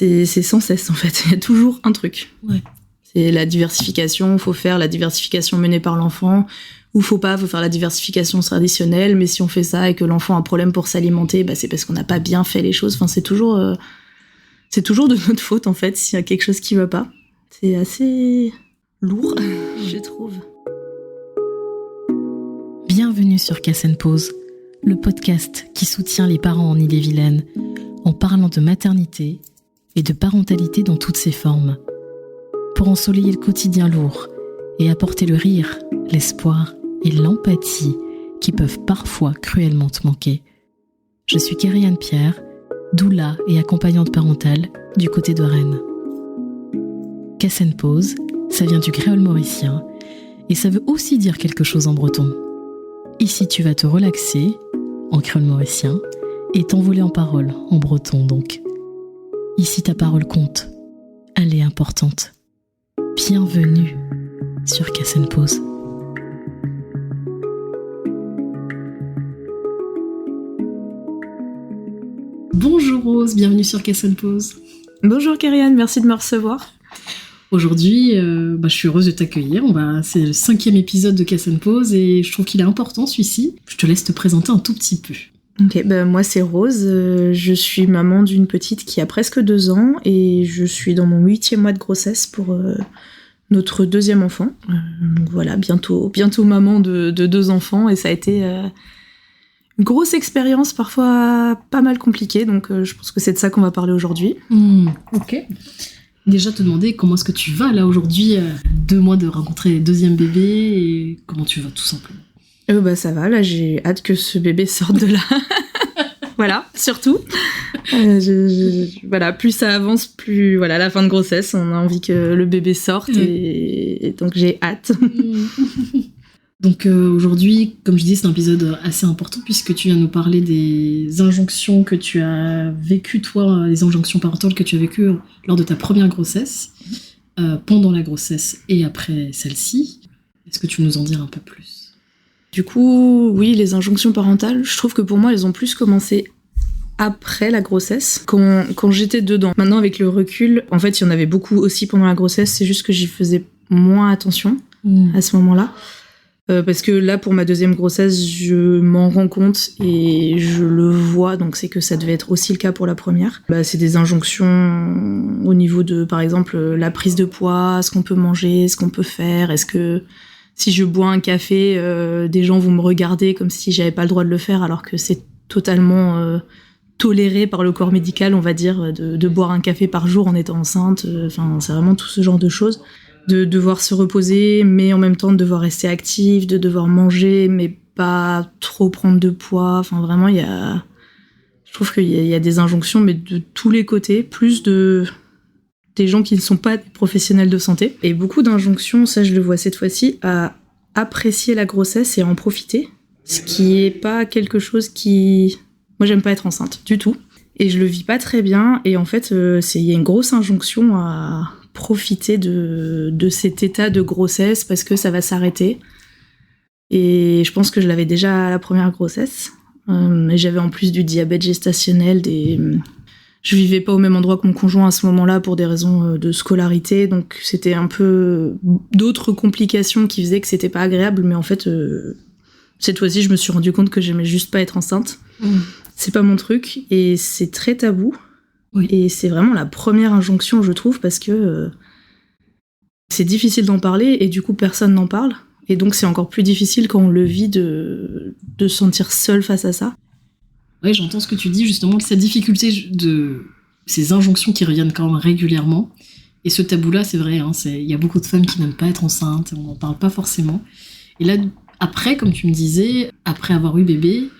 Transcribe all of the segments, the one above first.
c'est sans cesse en fait. Il y a toujours un truc. Ouais. C'est la diversification, faut faire la diversification menée par l'enfant, ou faut faire la diversification traditionnelle, mais si on fait ça et que l'enfant a un problème pour s'alimenter, c'est parce qu'on n'a pas bien fait les choses. Enfin, c'est toujours de notre faute en fait, s'il y a quelque chose qui va pas. C'est assez lourd, je trouve. Bienvenue sur Casse & Pause, le podcast qui soutient les parents en Ille-et-Vilaine, en parlant de maternité et de parentalité dans toutes ses formes. Pour ensoleiller le quotidien lourd et apporter le rire, l'espoir et l'empathie qui peuvent parfois cruellement te manquer. Je suis Kérianne Pierre, doula et accompagnante parentale du côté de Rennes. Casse & Pause, ça vient du créole mauricien et ça veut aussi dire quelque chose en breton. Ici, tu vas te relaxer, en créole mauricien, et t'envoler en parole, en breton donc. Ici, ta parole compte. Elle est importante. Bienvenue sur Casse & Pause. Bonjour Rose, bienvenue sur Casse & Pause. Bonjour Kérianne, merci de me recevoir. Aujourd'hui, je suis heureuse de t'accueillir. C'est le 5e épisode de Casse & Pause et je trouve qu'il est important celui-ci. Je te laisse te présenter un tout petit peu. Ok, moi c'est Rose, je suis maman d'une petite qui a presque 2 ans et je suis dans mon 8e mois de grossesse pour notre 2e enfant. Donc voilà, bientôt maman de 2 enfants et ça a été une grosse expérience, parfois pas mal compliquée, donc je pense que c'est de ça qu'on va parler aujourd'hui. Ok. Déjà te demander comment est-ce que tu vas là aujourd'hui, 2 mois de rencontrer le 2e bébé et comment tu vas tout simplement. Ça va, là j'ai hâte que ce bébé sorte de là. Voilà, surtout. Plus ça avance, plus la fin de grossesse, on a envie que le bébé sorte et donc j'ai hâte. Donc aujourd'hui, comme je dis, c'est un épisode assez important puisque tu viens nous parler des injonctions que tu as vécues, toi, les injonctions parentales que tu as vécues lors de ta première grossesse, pendant la grossesse et après celle-ci. Est-ce que tu veux nous en dire un peu plus ? Du coup, oui, les injonctions parentales, je trouve que pour moi, elles ont plus commencé après la grossesse, quand j'étais dedans. Maintenant, avec le recul, en fait, il y en avait beaucoup aussi pendant la grossesse, c'est juste que j'y faisais moins attention à ce moment-là. Parce que là, pour ma 2e grossesse, je m'en rends compte et je le vois, donc c'est que ça devait être aussi le cas pour la première. C'est des injonctions au niveau de, par exemple, la prise de poids, ce qu'on peut manger, ce qu'on peut faire, est-ce que si je bois un café, des gens vont me regarder comme si j'avais pas le droit de le faire, alors que c'est totalement toléré par le corps médical, on va dire, de boire un café par jour en étant enceinte. C'est vraiment tout ce genre de choses. De devoir se reposer, mais en même temps de devoir rester active, de devoir manger, mais pas trop prendre de poids. Vraiment, je trouve qu'il y a des injonctions, mais de tous les côtés, plus des gens qui ne sont pas des professionnels de santé. Et beaucoup d'injonctions, ça je le vois cette fois-ci, à apprécier la grossesse et à en profiter. Ce qui est pas quelque chose qui... Moi j'aime pas être enceinte, du tout. Et je le vis pas très bien. Et en fait, il y a une grosse injonction à profiter de cet état de grossesse parce que ça va s'arrêter. Et je pense que je l'avais déjà à la première grossesse. Et j'avais en plus du diabète gestationnel, je vivais pas au même endroit que mon conjoint à ce moment-là pour des raisons de scolarité, donc c'était un peu d'autres complications qui faisaient que c'était pas agréable, mais en fait, cette fois-ci, je me suis rendu compte que j'aimais juste pas être enceinte. C'est pas mon truc, et c'est très tabou. Oui. Et c'est vraiment la première injonction, je trouve, parce que c'est difficile d'en parler, et du coup, personne n'en parle. Et donc, c'est encore plus difficile quand on le vit de se sentir seul face à ça. Oui, j'entends ce que tu dis, justement, que cette difficulté de ces injonctions qui reviennent quand même régulièrement. Et ce tabou-là, c'est vrai, il y a beaucoup de femmes qui n'aiment pas être enceintes, on n'en parle pas forcément. Et là, après, comme tu me disais, après avoir eu bébé,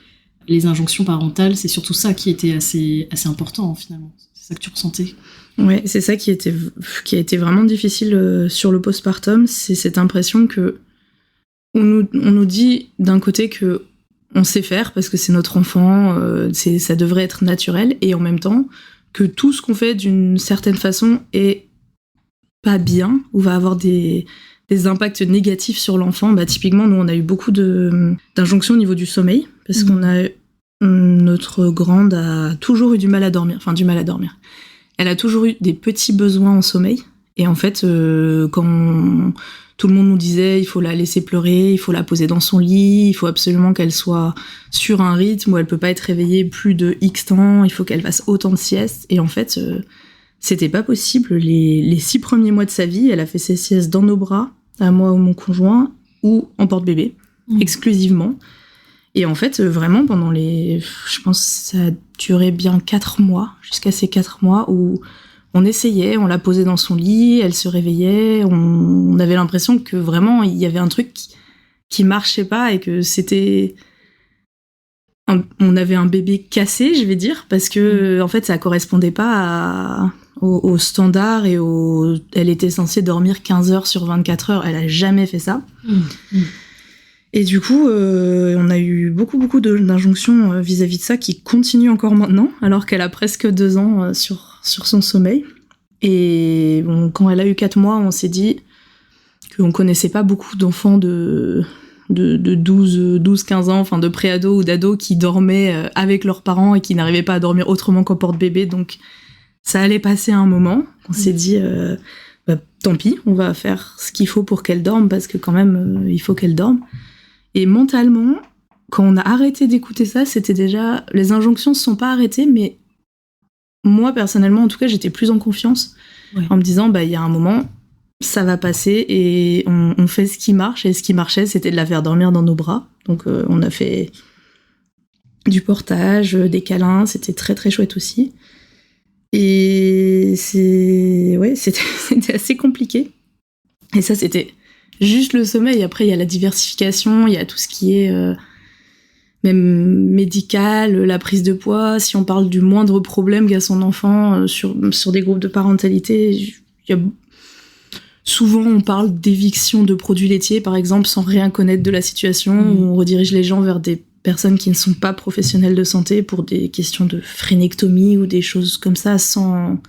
les injonctions parentales, c'est surtout ça qui était assez important, finalement. C'est ça que tu ressentais. Ouais, c'est ça qui a été vraiment difficile sur le postpartum, c'est cette impression que on nous dit d'un côté que on sait faire parce que c'est notre enfant, ça devrait être naturel, et en même temps que tout ce qu'on fait d'une certaine façon est pas bien ou va avoir des impacts négatifs sur l'enfant. Typiquement, nous on a eu beaucoup d'injonctions au niveau du sommeil parce qu'on a notre grande a toujours eu du mal à dormir. elle a toujours eu des petits besoins en sommeil. Et en fait, quand tout le monde nous disait il faut la laisser pleurer, il faut la poser dans son lit, il faut absolument qu'elle soit sur un rythme où elle peut pas être réveillée plus de X temps, il faut qu'elle fasse autant de siestes. Et en fait, c'était pas possible. Les 6 premiers mois de sa vie, elle a fait ses siestes dans nos bras, à moi ou mon conjoint, ou en porte-bébé, exclusivement. Et en fait, vraiment, pendant je pense que ça a duré bien 4 mois, jusqu'à ces 4 mois où on essayait, on la posait dans son lit, elle se réveillait, on avait l'impression que vraiment, il y avait un truc qui marchait pas et que c'était... On avait un bébé cassé, je vais dire, parce que en fait, ça correspondait pas au standard et elle était censée dormir 15 heures sur 24 heures, elle a jamais fait ça. Et du coup, on a eu beaucoup d'injonctions vis-à-vis de ça qui continuent encore maintenant, alors qu'elle a presque 2 ans sur son sommeil. Et bon, quand elle a eu 4 mois, on s'est dit qu'on connaissait pas beaucoup d'enfants de 12-15 ans, enfin de pré-ado ou d'ado qui dormaient avec leurs parents et qui n'arrivaient pas à dormir autrement qu'en porte-bébé. Donc ça allait passer un moment. On s'est dit, tant pis, on va faire ce qu'il faut pour qu'elle dorme, parce que quand même, il faut qu'elle dorme. Et mentalement, quand on a arrêté d'écouter ça, c'était déjà... Les injonctions se sont pas arrêtées, mais moi, personnellement, en tout cas, j'étais plus en confiance, en me disant, il y a un moment, ça va passer, et on fait ce qui marche, et ce qui marchait, c'était de la faire dormir dans nos bras. Donc, on a fait du portage, des câlins, c'était très très chouette aussi. Et c'était assez compliqué. Et ça, c'était juste le sommeil. Après, il y a la diversification, il y a tout ce qui est même médical, la prise de poids. Si on parle du moindre problème qu'a son enfant sur des groupes de parentalité, souvent on parle d'éviction de produits laitiers, par exemple, sans rien connaître de la situation, où on redirige les gens vers des personnes qui ne sont pas professionnels de santé pour des questions de frénectomie ou des choses comme ça, sans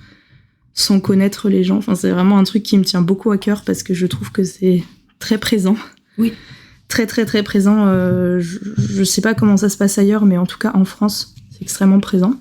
connaître les gens. Enfin, c'est vraiment un truc qui me tient beaucoup à cœur, parce que je trouve que c'est très présent. Oui. Très, très, très présent. Je sais pas comment ça se passe ailleurs, mais en tout cas, en France, c'est extrêmement présent.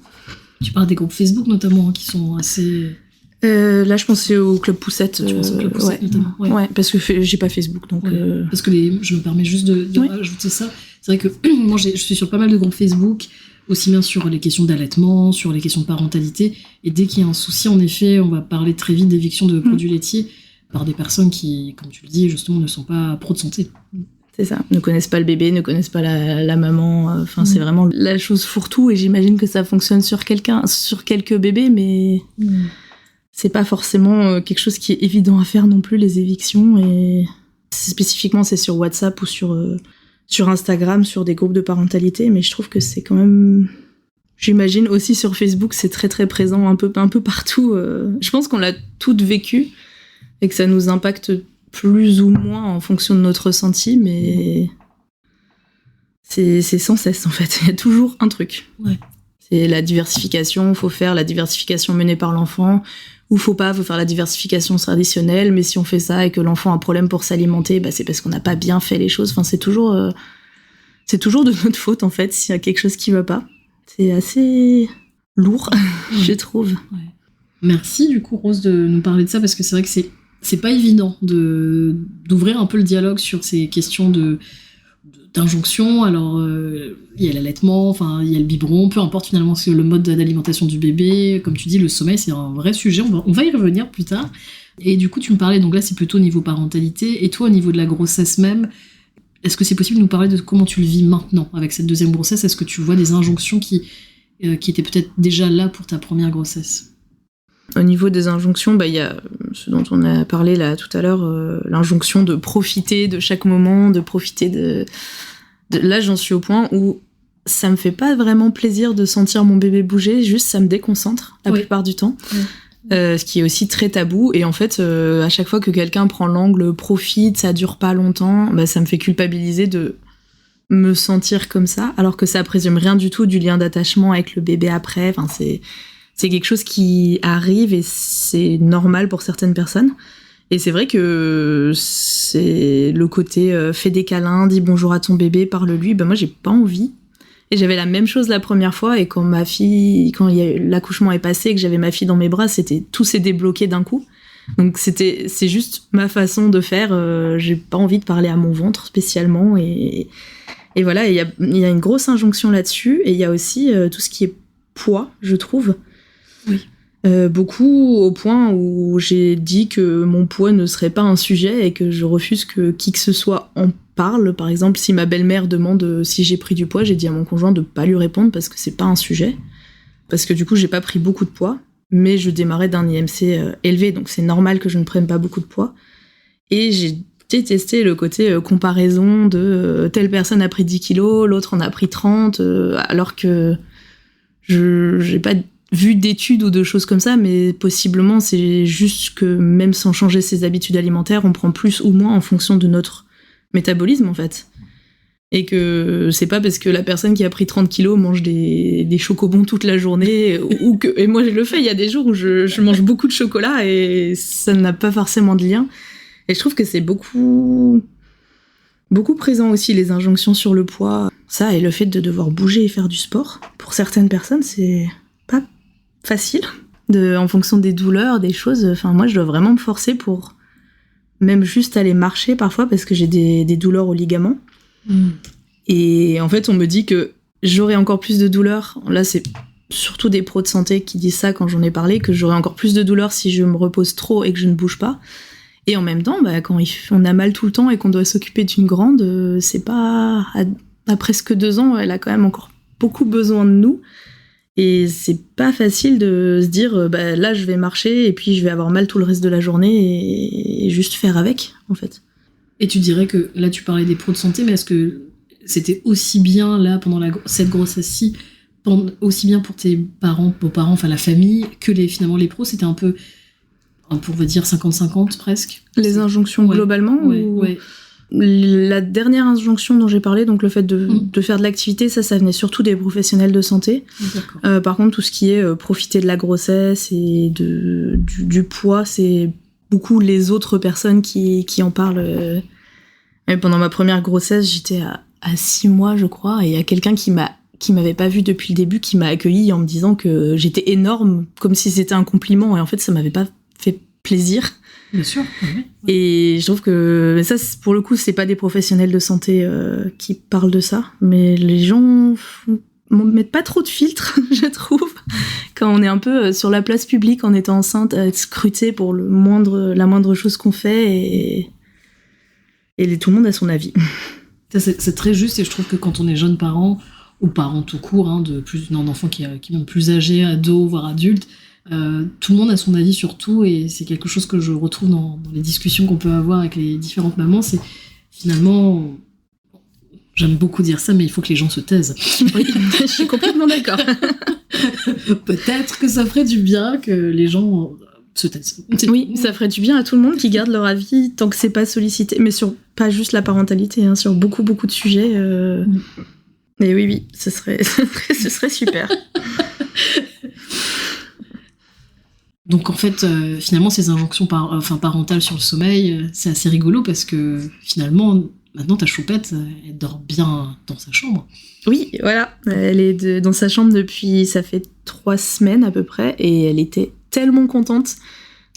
Tu parles des groupes Facebook, notamment, qui sont assez... Là, je pensais au Club Poussette. Je pense au Club Poussette, notamment. Ouais, parce que j'ai pas Facebook, donc... Parce que je me permets juste de rajouter ça. C'est vrai que moi, je suis sur pas mal de groupes Facebook, aussi bien sur les questions d'allaitement, sur les questions de parentalité, et dès qu'il y a un souci, en effet, on va parler très vite d'éviction de produits laitiers par des personnes qui, comme tu le dis, justement, ne sont pas pro de santé. C'est ça, ne connaissent pas le bébé, ne connaissent pas la maman, enfin c'est vraiment la chose fourre-tout, et j'imagine que ça fonctionne sur quelques bébés, mais c'est pas forcément quelque chose qui est évident à faire non plus, les évictions, et spécifiquement c'est sur WhatsApp ou sur Instagram, sur des groupes de parentalité, mais je trouve que c'est quand même... J'imagine aussi sur Facebook, c'est très très présent un peu partout. Je pense qu'on l'a toutes vécu et que ça nous impacte plus ou moins en fonction de notre ressenti, mais c'est sans cesse en fait. Il y a toujours un truc. Ouais. C'est la diversification, faut faire la diversification menée par l'enfant, ou faut faire la diversification traditionnelle, mais si on fait ça et que l'enfant a un problème pour s'alimenter, c'est parce qu'on n'a pas bien fait les choses. Enfin, c'est toujours de notre faute en fait s'il y a quelque chose qui va pas. C'est assez lourd, je trouve. Ouais. Merci du coup Rose de nous parler de ça, parce que c'est vrai que c'est pas évident d'ouvrir un peu le dialogue sur ces questions d'injonction. Alors il y a l'allaitement, enfin il y a le biberon, peu importe finalement le mode d'alimentation du bébé, comme tu dis, le sommeil c'est un vrai sujet, on va y revenir plus tard. Et du coup tu me parlais, donc là c'est plutôt au niveau parentalité, et toi au niveau de la grossesse même, est-ce que c'est possible de nous parler de comment tu le vis maintenant avec cette deuxième grossesse? Est-ce que tu vois des injonctions qui étaient peut-être déjà là pour ta première grossesse? Au niveau des injonctions, il y a ce dont on a parlé là tout à l'heure, l'injonction de profiter de chaque moment, de profiter de... Là, j'en suis au point où ça me fait pas vraiment plaisir de sentir mon bébé bouger, juste ça me déconcentre la plupart du temps. Ce qui est aussi très tabou. Et en fait, à chaque fois que quelqu'un prend l'angle profite, ça dure pas longtemps, ça me fait culpabiliser de me sentir comme ça, alors que ça présume rien du tout du lien d'attachement avec le bébé après. Enfin, c'est quelque chose qui arrive et c'est normal pour certaines personnes. Et c'est vrai que c'est le côté fais des câlins, dis bonjour à ton bébé, parle-lui. Moi, j'ai pas envie. Et j'avais la même chose la première fois, et quand l'accouchement est passé, que j'avais ma fille dans mes bras, tout s'est débloqué d'un coup. Donc c'est juste ma façon de faire. J'ai pas envie de parler à mon ventre spécialement, et voilà. Il y a une grosse injonction là-dessus, et il y a aussi tout ce qui est poids, je trouve. Oui. Beaucoup au point où j'ai dit que mon poids ne serait pas un sujet et que je refuse que qui que ce soit en parle. Par exemple, si ma belle-mère demande si j'ai pris du poids, j'ai dit à mon conjoint de pas lui répondre parce que c'est pas un sujet. Parce que du coup, j'ai pas pris beaucoup de poids, mais je démarrais d'un IMC élevé, donc c'est normal que je ne prenne pas beaucoup de poids. Et j'ai détesté le côté comparaison de telle personne a pris 10 kilos, l'autre en a pris 30, alors que j'ai pas vu d'études ou de choses comme ça, mais possiblement c'est juste que même sans changer ses habitudes alimentaires, on prend plus ou moins en fonction de notre métabolisme en fait. Et que c'est pas parce que la personne qui a pris 30 kilos mange des chocobons toute la journée, et moi je le fais, il y a des jours où je mange beaucoup de chocolat et ça n'a pas forcément de lien. Et je trouve que c'est beaucoup présent aussi, les injonctions sur le poids. Ça, et le fait de devoir bouger et faire du sport. Pour certaines personnes, c'est pas facile, en fonction des douleurs, des choses. Enfin, moi, je dois vraiment me forcer pour même juste aller marcher parfois parce que j'ai des douleurs aux ligaments. Et en fait, on me dit que j'aurai encore plus de douleurs. Là, c'est surtout des pros de santé qui disent ça quand j'en ai parlé, que j'aurai encore plus de douleurs si je me repose trop et que je ne bouge pas. Et en même temps, quand on a mal tout le temps et qu'on doit s'occuper d'une grande, c'est pas... À presque 2 ans, elle a quand même encore beaucoup besoin de nous. Et c'est pas facile de se dire, là, je vais marcher et puis je vais avoir mal tout le reste de la journée et juste faire avec, en fait. Et tu dirais que, là, tu parlais des pros de santé, mais est-ce que c'était aussi bien, là, pendant cette grossesse-ci, aussi bien pour tes parents, beaux-parents, enfin la famille, que finalement les pros, c'était un peu, on va dire 50-50 presque? Les injonctions globalement ouais. La dernière injonction dont j'ai parlé, donc le fait de faire de l'activité, ça venait surtout des professionnels de santé. Par contre, tout ce qui est profiter de la grossesse et du poids, c'est beaucoup les autres personnes qui en parlent. Pendant ma première grossesse, j'étais à 6 mois, je crois, et il y a quelqu'un qui m'avait pas vue depuis le début, qui m'a accueillie en me disant que j'étais énorme, comme si c'était un compliment, et en fait, ça m'avait pas fait plaisir. Bien sûr. Oui. Et je trouve que ça, pour le coup, c'est pas des professionnels de santé qui parlent de ça, mais les gens mettent pas trop de filtres, je trouve, quand on est un peu sur la place publique en étant enceinte, à être scruté pour la moindre chose qu'on fait, et tout le monde a son avis. C'est très juste, et je trouve que quand on est jeune parent, ou parent tout court, d'un enfant qui est même plus âgé, ado, voire adulte, tout le monde a son avis sur tout, et c'est quelque chose que je retrouve dans les discussions qu'on peut avoir avec les différentes mamans. C'est finalement, j'aime beaucoup dire ça, mais il faut que les gens se taisent. Oui, je suis complètement d'accord. Peut-être que ça ferait du bien que les gens se taisent. Oui, ça ferait du bien à tout le monde qui garde leur avis tant que c'est pas sollicité, mais sur pas juste la parentalité, sur beaucoup de sujets. Et oui, ce serait super. Donc en fait, finalement, ces injonctions parentales sur le sommeil, c'est assez rigolo parce que finalement, maintenant, ta choupette, elle dort bien dans sa chambre. Oui, voilà. Elle est dans sa chambre depuis, ça fait 3 semaines à peu près, et elle était tellement contente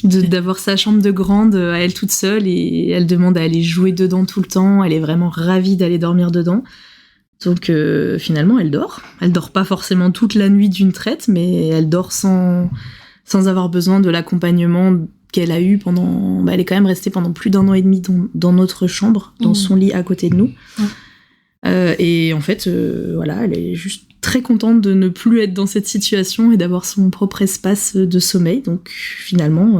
d'avoir sa chambre de grande à elle toute seule, et elle demande à aller jouer dedans tout le temps. Elle est vraiment ravie d'aller dormir dedans. Donc finalement, elle dort. Elle dort pas forcément toute la nuit d'une traite, mais elle dort sans avoir besoin de l'accompagnement qu'elle a eu pendant... elle est quand même restée pendant plus d'1 an et demi dans notre chambre, dans son lit à côté de nous. Et en fait, elle est juste très contente de ne plus être dans cette situation et d'avoir son propre espace de sommeil. Donc finalement,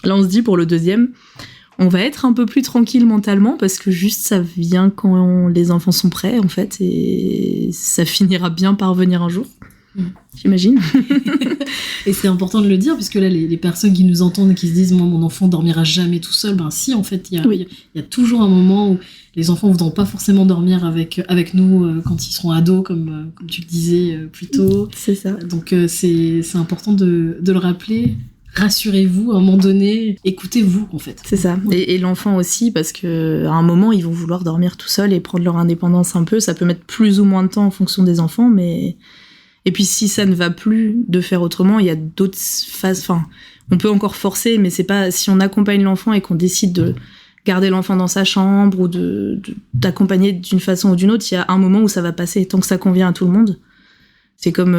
là on se dit pour le 2e, on va être un peu plus tranquille mentalement, parce que juste ça vient quand les enfants sont prêts, en fait, et ça finira bien par venir un jour. J'imagine. Et c'est important de le dire, puisque là, les personnes qui nous entendent et qui se disent « Moi, mon enfant dormira jamais tout seul », ben si, en fait, il y a toujours un moment où les enfants ne voudront pas forcément dormir avec nous quand ils seront ados, comme tu le disais plus tôt. C'est ça. Donc, c'est important de le rappeler. rassurez-vous, à un moment donné, écoutez-vous, en fait. C'est ça. Et l'enfant aussi, parce que à un moment, ils vont vouloir dormir tout seuls et prendre leur indépendance un peu. Ça peut mettre plus ou moins de temps en fonction des enfants, mais... Et puis, si ça ne va plus de faire autrement, il y a d'autres phases... Enfin, on peut encore forcer, mais c'est pas... Si on accompagne l'enfant et qu'on décide de garder l'enfant dans sa chambre ou d'accompagner d'une façon ou d'une autre, il y a un moment où ça va passer, tant que ça convient à tout le monde. C'est comme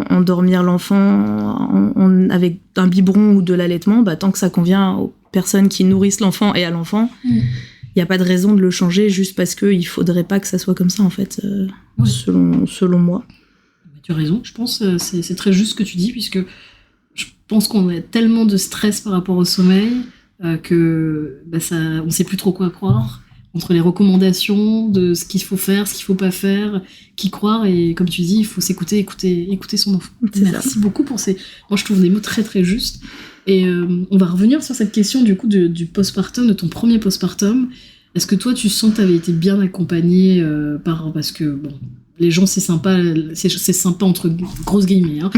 endormir l'enfant avec un biberon ou de l'allaitement, tant que ça convient aux personnes qui nourrissent l'enfant et à l'enfant, il n'y a pas de raison de le changer juste parce qu'il ne faudrait pas que ça soit comme ça, en fait, selon moi. Tu as raison, je pense c'est très juste ce que tu dis, puisque je pense qu'on a tellement de stress par rapport au sommeil que on ne sait plus trop quoi croire. Entre les recommandations de ce qu'il faut faire, ce qu'il faut pas faire, qui croire, et comme tu dis, il faut s'écouter, écouter son enfant. Merci beaucoup pour ces... Moi, je trouve des mots très très justes. Et on va revenir sur cette question du coup du postpartum, de ton premier postpartum. Est-ce que toi, tu sens que tu avais été bien accompagnée parce que bon, les gens, c'est sympa entre grosses guillemets, hein,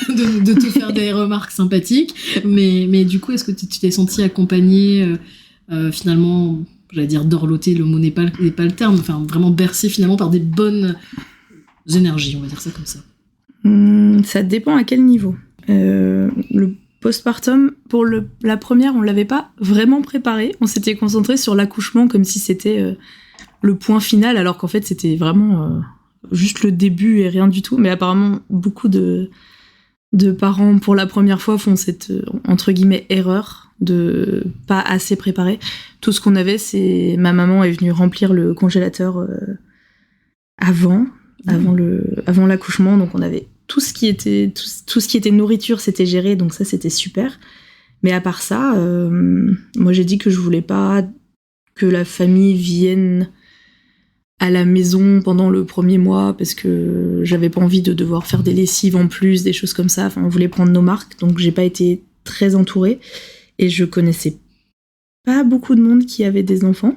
de te faire des remarques sympathiques, mais du coup, est-ce que tu t'es sentie accompagnée finalement? J'allais dire dorloter, le mot n'est pas le terme, enfin vraiment bercé finalement par des bonnes énergies, on va dire ça comme ça. Ça dépend à quel niveau. Le postpartum, pour la première, on l'avait pas vraiment préparé. On s'était concentré sur l'accouchement comme si c'était le point final, alors qu'en fait c'était vraiment juste le début et rien du tout. Mais apparemment, beaucoup de parents, pour la première fois, font cette, entre guillemets, erreur de pas assez préparer. Tout ce qu'on avait, c'est... Ma maman est venue remplir le congélateur avant l'accouchement, donc on avait tout ce qui était nourriture, c'était géré, donc ça, c'était super. Mais à part ça, moi, j'ai dit que je voulais pas que la famille vienne à la maison pendant le premier mois, parce que j'avais pas envie de devoir faire des lessives en plus, des choses comme ça. Enfin, on voulait prendre nos marques, donc j'ai pas été très entourée. Et je connaissais pas beaucoup de monde qui avait des enfants,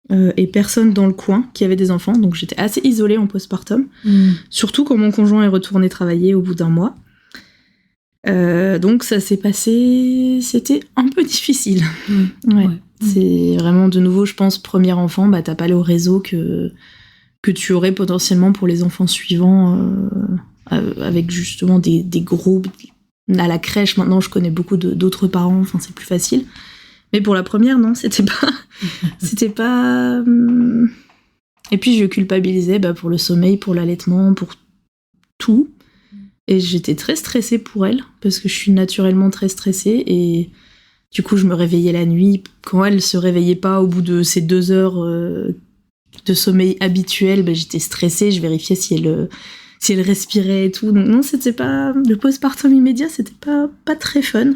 et personne dans le coin qui avait des enfants, donc j'étais assez isolée en postpartum, surtout quand mon conjoint est retourné travailler au bout d'un mois. Donc ça s'est passé... C'était un peu difficile. Ouais. C'est vraiment, de nouveau, je pense, premier enfant, t'as pas le réseau que tu aurais potentiellement pour les enfants suivants, avec justement des groupes. À la crèche, maintenant, je connais beaucoup d'autres parents, enfin, c'est plus facile. Mais pour la première, non, c'était pas... Et puis, je culpabilisais pour le sommeil, pour l'allaitement, pour tout. Et j'étais très stressée pour elle, parce que je suis naturellement très stressée, et du coup, je me réveillais la nuit. Quand elle se réveillait pas au bout de ces 2 heures de sommeil habituel, j'étais stressée, je vérifiais si elle respirait et tout. Donc non, c'était pas... Le postpartum immédiat, c'était pas très fun.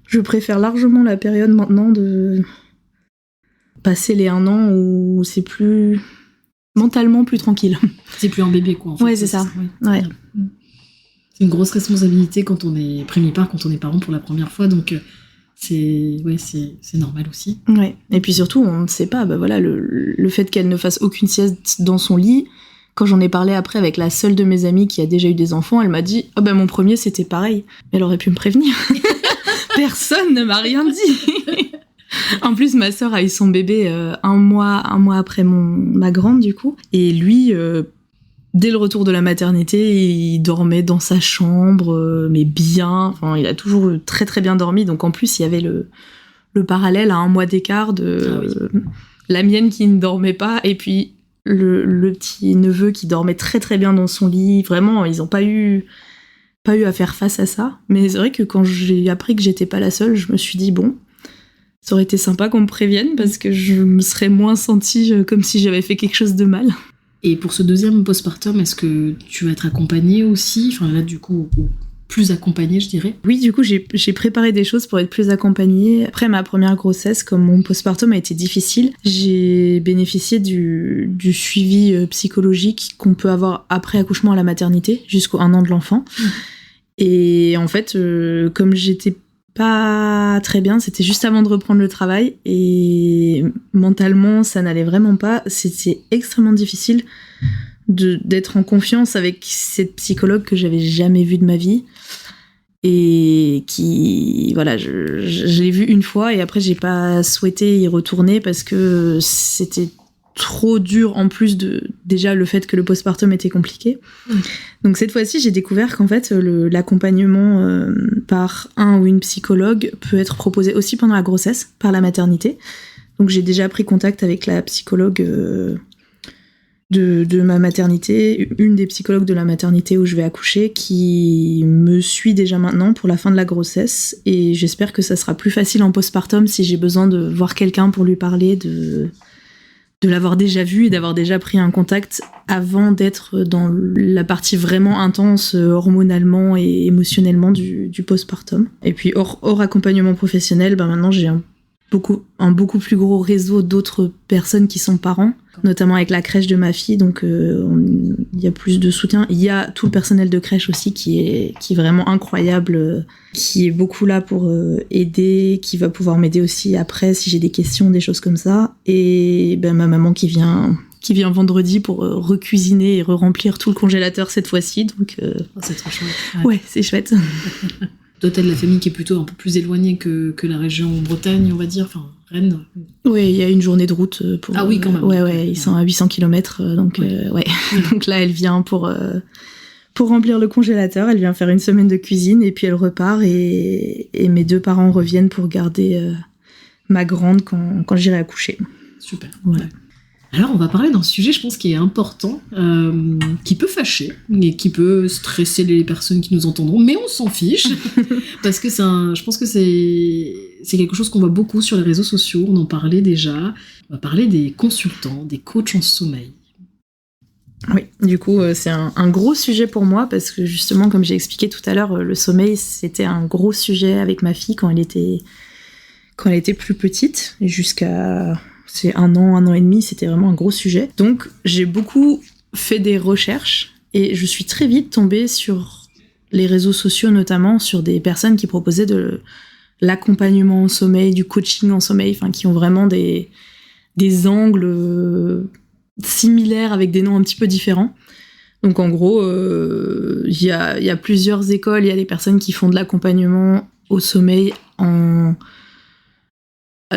Je préfère largement la période maintenant de passer les 1 an où c'est plus... mentalement plus tranquille. C'est plus un bébé, quoi, en fait. Ouais, c'est ça. Ouais. C'est une grosse responsabilité quand on est quand on est parent pour la première fois, donc c'est normal aussi. Ouais. Et puis surtout, on ne sait pas, le fait qu'elle ne fasse aucune sieste dans son lit, quand j'en ai parlé après avec la seule de mes amies qui a déjà eu des enfants, elle m'a dit « Ah mon premier, c'était pareil. » Mais elle aurait pu me prévenir. Personne ne m'a rien dit. En plus, ma sœur a eu son bébé un mois après ma grande, du coup. Et lui, dès le retour de la maternité, il dormait dans sa chambre, mais bien. Enfin, il a toujours très très bien dormi. Donc en plus, il y avait le parallèle à 1 mois d'écart de la mienne qui ne dormait pas, et puis le petit neveu qui dormait très très bien dans son lit. Vraiment, ils n'ont pas eu à faire face à ça. Mais c'est vrai que quand j'ai appris que j'étais pas la seule, je me suis dit bon, ça aurait été sympa qu'on me prévienne, parce que je me serais moins sentie comme si j'avais fait quelque chose de mal. Et pour ce deuxième postpartum, est-ce que tu vas être accompagnée aussi ? Enfin là, du coup, plus accompagnée, je dirais. Oui, du coup, j'ai préparé des choses pour être plus accompagnée. Après ma première grossesse, comme mon postpartum a été difficile, j'ai bénéficié du suivi psychologique qu'on peut avoir après accouchement à la maternité, jusqu'au 1 an de l'enfant. Et en fait, comme j'étais pas très bien, c'était juste avant de reprendre le travail, et mentalement, ça n'allait vraiment pas. C'était extrêmement difficile d'être en confiance avec cette psychologue que j'avais jamais vue de ma vie. et qui, voilà, je l'ai vu une fois et après j'ai pas souhaité y retourner parce que c'était trop dur en plus de déjà le fait que le postpartum était compliqué. Donc cette fois-ci j'ai découvert qu'en fait l'accompagnement par un ou une psychologue peut être proposé aussi pendant la grossesse par la maternité. Donc j'ai déjà pris contact avec la psychologue de ma maternité, une des psychologues de la maternité où je vais accoucher, qui me suit déjà maintenant pour la fin de la grossesse, et j'espère que ça sera plus facile en postpartum si j'ai besoin de voir quelqu'un pour lui parler, de l'avoir déjà vu et d'avoir déjà pris un contact avant d'être dans la partie vraiment intense hormonalement et émotionnellement du postpartum. Et puis hors accompagnement professionnel, maintenant j'ai un beaucoup plus gros réseau d'autres personnes qui sont parents, notamment avec la crèche de ma fille, donc il y a plus de soutien. Il y a tout le personnel de crèche aussi qui est vraiment incroyable, qui est beaucoup là pour aider, qui va pouvoir m'aider aussi après si j'ai des questions, des choses comme ça. Et ma maman qui vient vendredi pour recuisiner et re-remplir tout le congélateur cette fois-ci, donc c'est trop chouette. Ouais, c'est chouette. Toi, t'as de la famille qui est plutôt un peu plus éloignée que la région Bretagne, on va dire, enfin Rennes. Oui, il y a une journée de route pour... Ah oui, quand même. Ouais, ils sont à 800 km, donc ouais. Donc là, elle vient pour remplir le congélateur, elle vient faire une semaine de cuisine, et puis elle repart, et mes deux parents reviennent pour garder ma grande quand j'irai accoucher. Super. Ouais. Alors, on va parler d'un sujet, je pense, qui est important, qui peut fâcher et qui peut stresser les personnes qui nous entendront, mais on s'en fiche, parce que je pense que c'est quelque chose qu'on voit beaucoup sur les réseaux sociaux, on en parlait déjà. On va parler des consultants, des coachs en sommeil. Oui, du coup, c'est un gros sujet pour moi, parce que justement, comme j'ai expliqué tout à l'heure, le sommeil, c'était un gros sujet avec ma fille quand elle était plus petite, et jusqu'à... C'est 1 an et demi, c'était vraiment un gros sujet. Donc, j'ai beaucoup fait des recherches et je suis très vite tombée sur les réseaux sociaux, notamment sur des personnes qui proposaient de l'accompagnement en sommeil, du coaching en sommeil, qui ont vraiment des angles similaires avec des noms un petit peu différents. Donc, en gros, il y a plusieurs écoles, il y a des personnes qui font de l'accompagnement au sommeil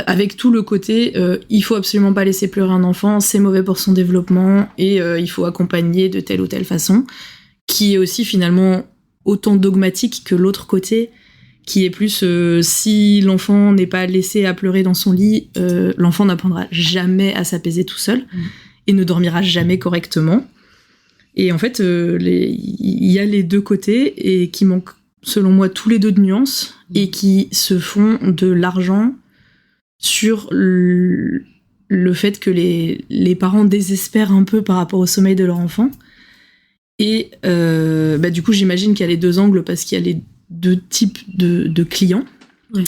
avec tout le côté, il faut absolument pas laisser pleurer un enfant, c'est mauvais pour son développement, et il faut accompagner de telle ou telle façon, qui est aussi finalement autant dogmatique que l'autre côté, qui est plus si l'enfant n'est pas laissé à pleurer dans son lit, l'enfant n'apprendra jamais à s'apaiser tout seul, et ne dormira jamais correctement. Et en fait, il y a les deux côtés, et qui manquent, selon moi, tous les deux de nuances, et qui se font de l'argent sur le fait que les parents désespèrent un peu par rapport au sommeil de leur enfant. Et du coup, j'imagine qu'il y a les deux angles, parce qu'il y a les deux types de clients. Oui.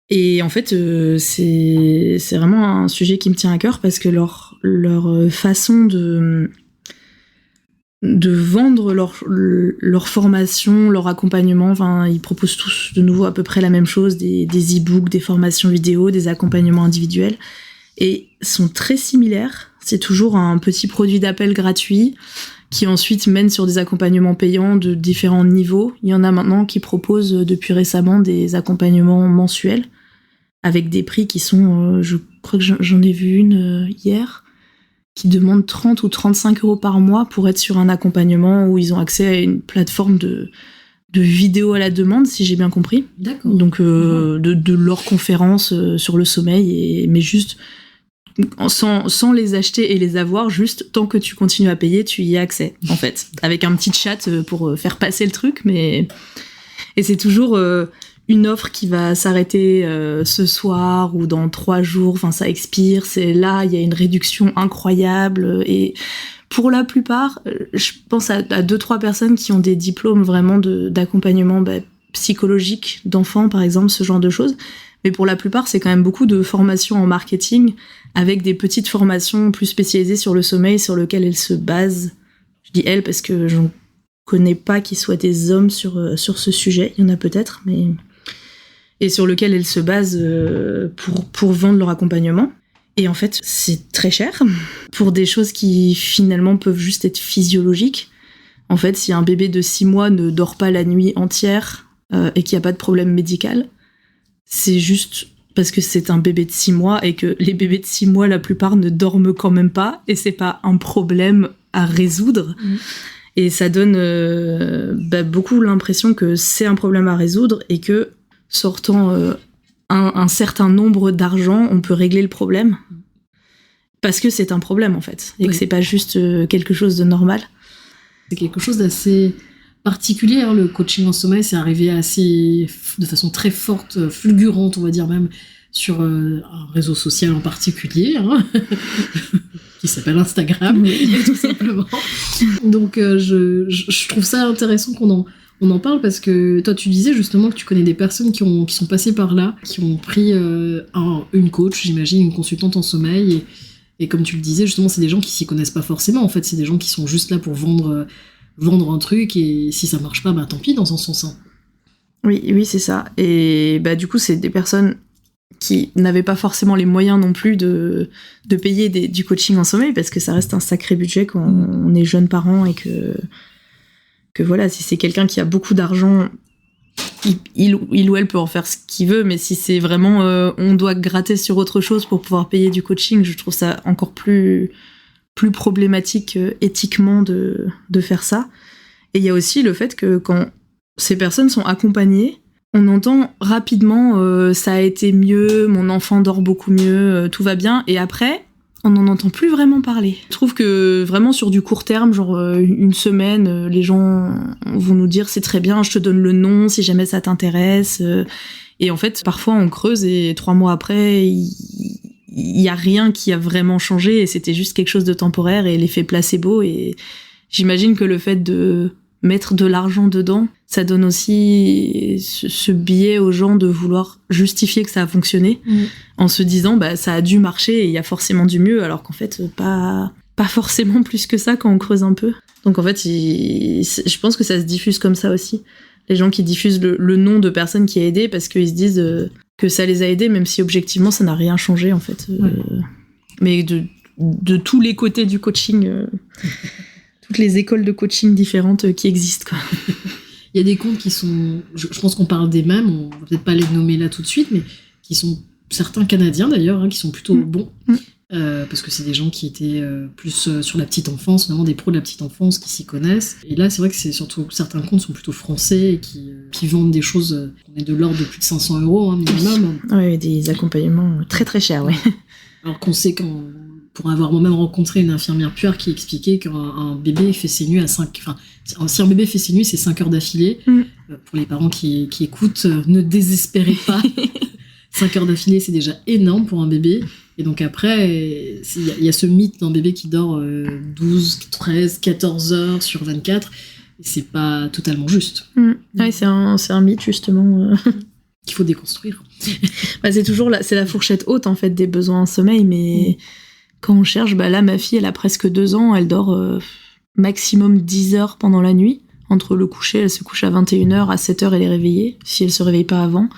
Et en fait, c'est vraiment un sujet qui me tient à cœur, parce que leur façon de vendre leur formation, leur accompagnement, ils proposent tous de nouveau à peu près la même chose, des e-books, des formations vidéo, des accompagnements individuels, et sont très similaires. C'est toujours un petit produit d'appel gratuit qui ensuite mène sur des accompagnements payants de différents niveaux. Il y en a maintenant qui proposent depuis récemment des accompagnements mensuels avec des prix qui sont, je crois que j'en ai vu une hier, qui demandent 30 ou 35 euros par mois pour être sur un accompagnement où ils ont accès à une plateforme de vidéos à la demande, si j'ai bien compris. D'accord. Donc de leurs conférences sur le sommeil, mais juste sans les acheter et les avoir, juste tant que tu continues à payer, tu y as accès, en fait. Avec un petit chat pour faire passer le truc, et c'est toujours... une offre qui va s'arrêter ce soir ou dans 3 jours, ça expire, c'est là, il y a une réduction incroyable, et pour la plupart, je pense à 2-3 personnes qui ont des diplômes vraiment d'accompagnement psychologique d'enfants, par exemple, ce genre de choses, mais pour la plupart, c'est quand même beaucoup de formations en marketing, avec des petites formations plus spécialisées sur le sommeil, sur lequel elles se basent. Je dis elles parce que j'en connais pas qui soient des hommes sur ce sujet, il y en a peut-être, mais... et sur lequel elles se basent pour vendre leur accompagnement. Et en fait, c'est très cher pour des choses qui finalement peuvent juste être physiologiques. En fait, si un bébé de 6 mois ne dort pas la nuit entière, et qu'il n'y a pas de problème médical, c'est juste parce que c'est un bébé de 6 mois et que les bébés de 6 mois, la plupart ne dorment quand même pas et c'est pas un problème à résoudre. Et ça donne beaucoup l'impression que c'est un problème à résoudre et que sortant un certain nombre d'argent, on peut régler le problème. Parce que c'est un problème en fait, et que c'est pas juste quelque chose de normal. C'est quelque chose d'assez particulier, hein, le coaching en sommeil, c'est arrivé de façon très forte, fulgurante, on va dire même, sur un réseau social en particulier, hein, qui s'appelle Instagram, tout simplement. Donc je trouve ça intéressant qu'on en parle, parce que toi tu disais justement que tu connais des personnes qui sont passées par là, qui ont pris une coach, j'imagine, une consultante en sommeil, et comme tu le disais, justement, c'est des gens qui s'y connaissent pas forcément, en fait, c'est des gens qui sont juste là pour vendre un truc, et si ça marche pas, tant pis, dans un sens. Hein. Oui, c'est ça. Et du coup, c'est des personnes qui n'avaient pas forcément les moyens non plus de payer du coaching en sommeil, parce que ça reste un sacré budget quand on est jeune parent, et que voilà, si c'est quelqu'un qui a beaucoup d'argent, il ou elle peut en faire ce qu'il veut, mais si c'est vraiment on doit gratter sur autre chose pour pouvoir payer du coaching, je trouve ça encore plus problématique éthiquement de faire ça. Et il y a aussi le fait que quand ces personnes sont accompagnées, on entend rapidement ça a été mieux, mon enfant dort beaucoup mieux, tout va bien, et après on n'en entend plus vraiment parler. Je trouve que vraiment sur du court terme, genre une semaine, les gens vont nous dire c'est très bien, je te donne le nom si jamais ça t'intéresse. Et en fait, parfois on creuse et 3 mois après, il y a rien qui a vraiment changé et c'était juste quelque chose de temporaire et l'effet placebo. Et j'imagine que le fait de mettre de l'argent dedans, ça donne aussi ce biais aux gens de vouloir justifier que ça a fonctionné en se disant ça a dû marcher et il y a forcément du mieux, alors qu'en fait pas forcément plus que ça quand on creuse un peu. Donc en fait je pense que ça se diffuse comme ça aussi, les gens qui diffusent le nom de personnes qui a aidé parce qu'ils se disent que ça les a aidés, même si objectivement ça n'a rien changé en fait. Mais de tous les côtés du coaching, toutes les écoles de coaching différentes qui existent, quoi. Il y a des comptes qui sont, je pense qu'on parle des mêmes, on va peut-être pas les nommer là tout de suite, mais qui sont certains Canadiens d'ailleurs, hein, qui sont plutôt bons, parce que c'est des gens qui étaient plus sur la petite enfance, vraiment des pros de la petite enfance qui s'y connaissent. Et là, c'est vrai que c'est surtout certains comptes sont plutôt français et qui vendent des choses, on est de l'ordre de plus de 500 €, hein, minimum. Oui, des accompagnements très très chers, ouais. Alors qu'on sait pour avoir moi-même rencontré une infirmière puère qui expliquait qu'un bébé fait ses nuits si un bébé fait ses nuits, c'est 5 heures d'affilée. Pour les parents qui écoutent, ne désespérez pas. 5 heures d'affilée, c'est déjà énorme pour un bébé. Et donc après, il y a ce mythe d'un bébé qui dort 12, 13, 14 heures sur 24. Et c'est pas totalement juste. Ouais, c'est un mythe, justement. Qu'il faut déconstruire. C'est la fourchette haute, en fait, des besoins en sommeil, mais quand on cherche, là, ma fille, elle a presque 2 ans, elle dort maximum 10 heures pendant la nuit. Entre le coucher, elle se couche à 21h, à 7h, elle est réveillée, si elle se réveille pas avant.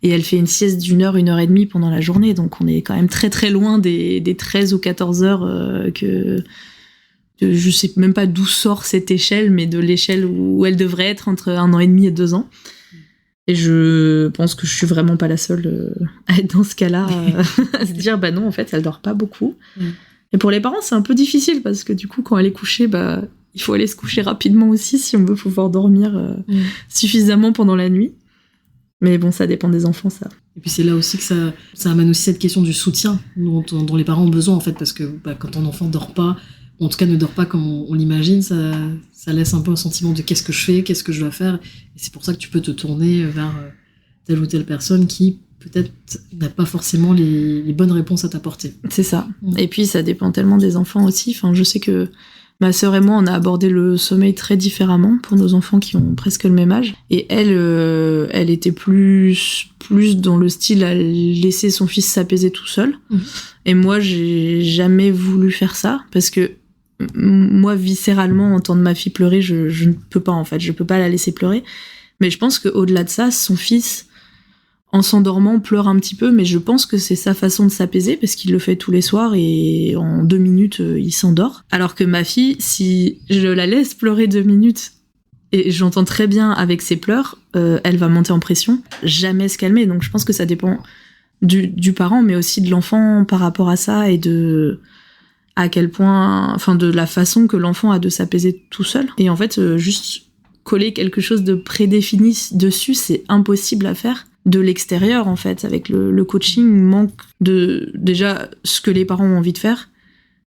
Et elle fait une sieste d'1 heure, 1h30 pendant la journée. Donc on est quand même très très loin des 13 ou 14 heures je sais même pas d'où sort cette échelle, mais de l'échelle où elle devrait être entre 1 an et demi et 2 ans. Et je pense que je suis vraiment pas la seule à être dans ce cas-là, à se dire non, en fait, elle dort pas beaucoup. Et pour les parents, c'est un peu difficile parce que du coup, quand elle est couchée, il faut aller se coucher rapidement aussi si on veut pouvoir dormir suffisamment pendant la nuit. Mais bon, ça dépend des enfants, ça. Et puis c'est là aussi que ça amène aussi cette question du soutien dont les parents ont besoin, en fait, parce que quand ton enfant dort pas, ou en tout cas ne dort pas comme on l'imagine, ça laisse un peu un sentiment de qu'est-ce que je fais, qu'est-ce que je dois faire. Et c'est pour ça que tu peux te tourner vers telle ou telle personne qui peut-être n'a pas forcément les bonnes réponses à t'apporter. C'est ça. Et puis ça dépend tellement des enfants aussi. Enfin, je sais que ma sœur et moi, on a abordé le sommeil très différemment pour nos enfants qui ont presque le même âge. Et elle était plus dans le style à laisser son fils s'apaiser tout seul. Et moi, j'ai jamais voulu faire ça parce que moi, viscéralement, entendre ma fille pleurer, je ne peux pas, en fait. Je peux pas la laisser pleurer. Mais je pense qu'au-delà de ça, son fils, en s'endormant, pleure un petit peu, mais je pense que c'est sa façon de s'apaiser, parce qu'il le fait tous les soirs, et en 2 minutes, il s'endort. Alors que ma fille, si je la laisse pleurer 2 minutes, et j'entends très bien avec ses pleurs, elle va monter en pression, jamais se calmer. Donc je pense que ça dépend du parent, mais aussi de l'enfant par rapport à ça, et à quel point, enfin de la façon que l'enfant a de s'apaiser tout seul. Et en fait, juste coller quelque chose de prédéfini dessus, c'est impossible à faire de l'extérieur, en fait. Avec le coaching, manque de déjà ce que les parents ont envie de faire,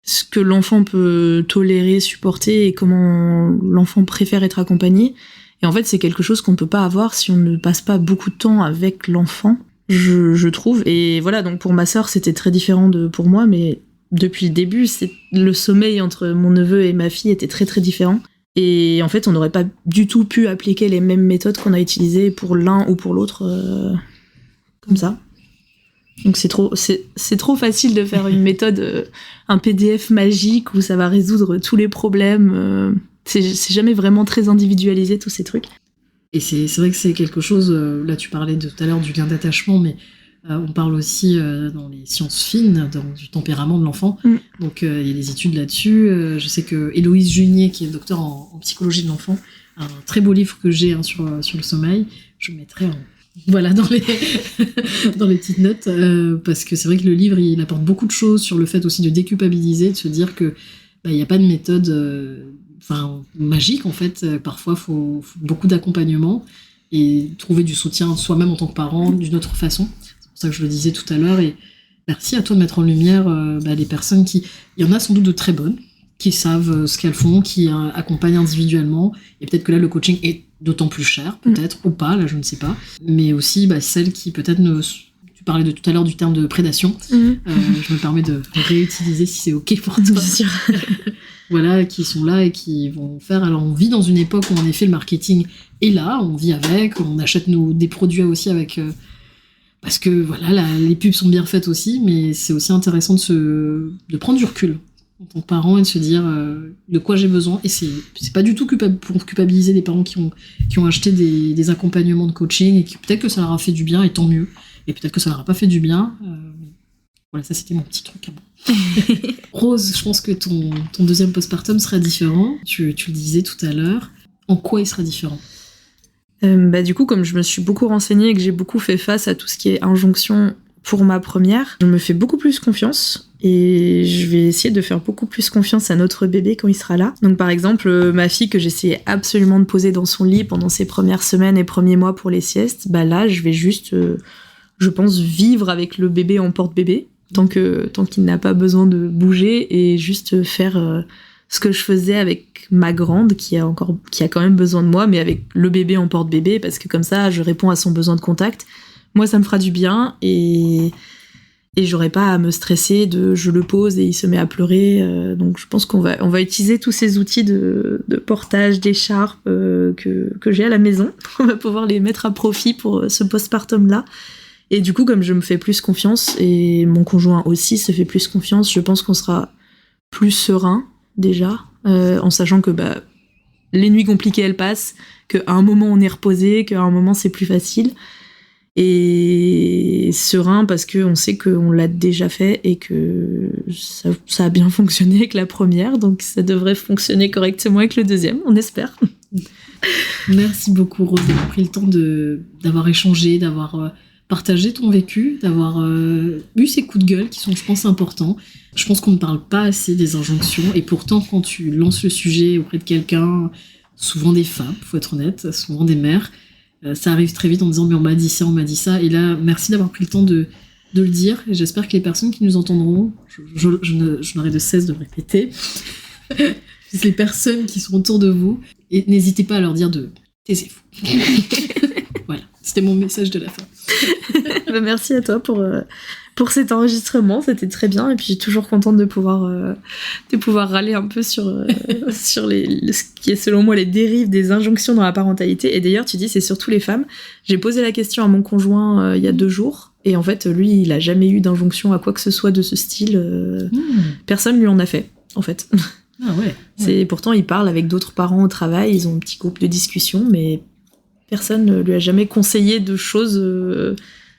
ce que l'enfant peut tolérer, supporter, et comment l'enfant préfère être accompagné. Et en fait, c'est quelque chose qu'on peut pas avoir si on ne passe pas beaucoup de temps avec l'enfant, je trouve. Et voilà, donc pour ma sœur, c'était très différent pour moi, mais depuis le début, le sommeil entre mon neveu et ma fille était très très différent. Et en fait, on n'aurait pas du tout pu appliquer les mêmes méthodes qu'on a utilisées pour l'un ou pour l'autre, comme ça. Donc c'est trop facile de faire une méthode, un PDF magique où ça va résoudre tous les problèmes. C'est jamais vraiment très individualisé, tous ces trucs. Et c'est vrai que c'est quelque chose, là tu parlais tout à l'heure du lien d'attachement, mais on parle aussi dans les sciences fines du tempérament de l'enfant. Donc il y a des études là-dessus. Je sais que Héloïse Junier, qui est docteur en psychologie de l'enfant, a un très beau livre que j'ai sur le sommeil. Je mettrai dans les petites notes, parce que c'est vrai que le livre il apporte beaucoup de choses sur le fait aussi de déculpabiliser, de se dire que il n'y a pas de méthode magique en fait. Parfois faut beaucoup d'accompagnement et trouver du soutien soi-même en tant que parent d'une autre façon. C'est pour ça que je le disais tout à l'heure, et merci à toi de mettre en lumière les personnes il y en a sans doute de très bonnes, qui savent ce qu'elles font, qui accompagnent individuellement, et peut-être que là le coaching est d'autant plus cher, peut-être, ou pas, là je ne sais pas, mais aussi celles qui peut-être tu parlais de tout à l'heure du terme de prédation, je me permets de réutiliser si c'est ok pour toi. Bien sûr. Voilà, qui sont là et qui vont faire. Alors on vit dans une époque où en effet le marketing est là, on vit avec, on achète des produits aussi avec... parce que voilà, les pubs sont bien faites aussi, mais c'est aussi intéressant de prendre du recul en tant que parent et de se dire de quoi j'ai besoin. Et c'est pas du tout pour culpabiliser les parents qui ont acheté des accompagnements de coaching, et qui peut-être que ça leur a fait du bien, et tant mieux. Et peut-être que ça leur a pas fait du bien. Voilà, ça c'était mon petit truc à moi. Rose, je pense que ton deuxième postpartum sera différent. Tu le disais tout à l'heure. En quoi il sera différent ? Du coup, comme je me suis beaucoup renseignée et que j'ai beaucoup fait face à tout ce qui est injonction pour ma première, je me fais beaucoup plus confiance, et je vais essayer de faire beaucoup plus confiance à notre bébé quand il sera là. Donc par exemple, ma fille que j'essayais absolument de poser dans son lit pendant ses premières semaines et premiers mois pour les siestes, là je vais juste, je pense, vivre avec le bébé en porte-bébé, tant qu'il n'a pas besoin de bouger, et juste faire ce que je faisais avec ma grande, qui a quand même besoin de moi, mais avec le bébé en porte-bébé, parce que comme ça, je réponds à son besoin de contact. Moi, ça me fera du bien, et j'aurai pas à me stresser je le pose et il se met à pleurer. Donc je pense qu'on va utiliser tous ces outils de portage, d'écharpe que j'ai à la maison. On va pouvoir les mettre à profit pour ce postpartum-là. Et du coup, comme je me fais plus confiance, et mon conjoint aussi se fait plus confiance, je pense qu'on sera plus serein, déjà, en sachant que les nuits compliquées, elles passent, qu'à un moment on est reposé, qu'à un moment c'est plus facile, et serein parce qu'on sait qu'on l'a déjà fait et que ça a bien fonctionné avec la première, donc ça devrait fonctionner correctement avec le deuxième, on espère. Merci beaucoup Rose d'avoir pris le temps d'avoir échangé, d'avoir partagé ton vécu, d'avoir eu ces coups de gueule qui sont, je pense, importants. Je pense qu'on ne parle pas assez des injonctions, et pourtant quand tu lances le sujet auprès de quelqu'un, souvent des femmes, faut être honnête, souvent des mères, ça arrive très vite en disant mais on m'a dit ça, et là merci d'avoir pris le temps de le dire, et j'espère que les personnes qui nous entendront, je n'aurai de cesse de le répéter, les personnes qui sont autour de vous, et n'hésitez pas à leur dire de taisez-vous. Voilà, c'était mon message de la fin. Merci à toi pour cet enregistrement, c'était très bien, et puis je suis toujours contente de pouvoir râler un peu sur ce qui est selon moi les dérives des injonctions dans la parentalité. Et d'ailleurs tu dis c'est surtout les femmes. J'ai posé la question à mon conjoint il y a 2 jours, et en fait lui il a jamais eu d'injonction à quoi que ce soit de ce style. Personne lui en a fait en fait. Ah ouais. Pourtant il parle avec d'autres parents au travail, ils ont un petit groupe de discussion, mais personne ne lui a jamais conseillé de choses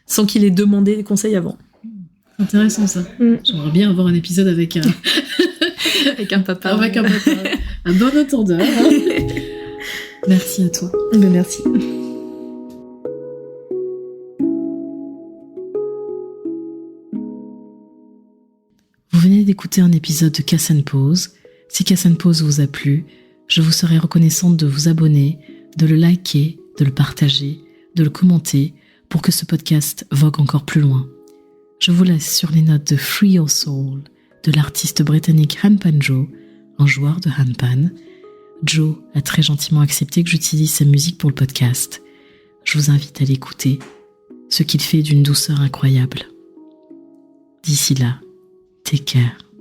sans qu'il ait demandé des conseils avant. Intéressant ça. J'aimerais bien avoir un épisode avec avec un papa. Avec un papa. Un bon entendeur. Merci à toi. Merci. Vous venez d'écouter un épisode de Casse & Pause. Si Casse & Pause vous a plu, je vous serais reconnaissante de vous abonner, de le liker, de le partager, de le commenter pour que ce podcast vogue encore plus loin. Je vous laisse sur les notes de Free Your Soul de l'artiste britannique Handpan Joe, un joueur de handpan. Joe a très gentiment accepté que j'utilise sa musique pour le podcast. Je vous invite à l'écouter, ce qu'il fait d'une douceur incroyable. D'ici là, take care.